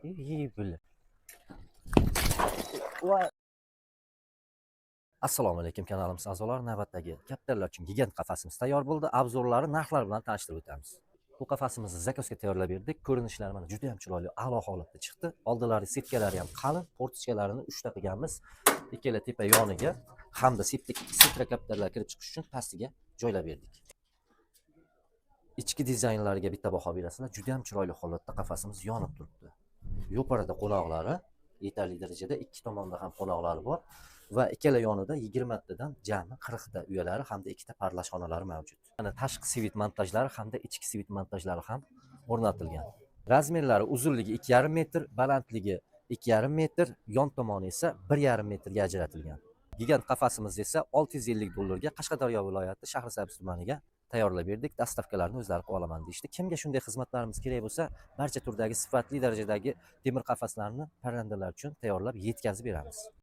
İyi böyle. Assalomu alaykum kanalimiz a'zolari, navbatdagi kaptarlar uchun gigant qafasimiz tayyor bo'ldi. Obzorlari, narxlar bilan tanishtirib o'tamiz. Bu qafasimizni zakazga tayyorlab berdik. Ko'rinishlari mana juda ham chiroyli, a'lo holatda chiqdi. Oldilari setkalari ham qalin, portichkalarini 3 ta qilganmiz. Ikkala tepa yoniga hamda setra kaptarlar kirib chiqish uchun pastiga joylab berdik. Ichki dizaynlariga bitta baho berasizlar. Juda ham chiroyli holatda qafasimiz yonib turibdi. Yo'parada qo'noqlari yetarli darajada, ikki tomonda ham qo'noqlari bor va ikkala yonida 20 tadan jami 40 ta uyalari hamda ikkita parlash xonalari mavjud. Mana tashqi svit montajlari hamda ichki svit montajlari ham o'rnatilgan. Razmerlari uzunligi 2,5 metr, balandligi 2,5 metr, yon tomoni esa 1,5 metrga ajratilgan. Gigant qafasimiz esa $650 Qashqadaryo viloyati Shahrisabz tumaniga tayyorlab berdik. Dastavkalarni o'zlari qilib olaman deyishdi. Kimga shunday xizmatlarimiz kerak bo'lsa, barcha turdagi sifatli darajadagi temir qafaslarni parrandalar uchun tayyorlab yetkazib beramiz.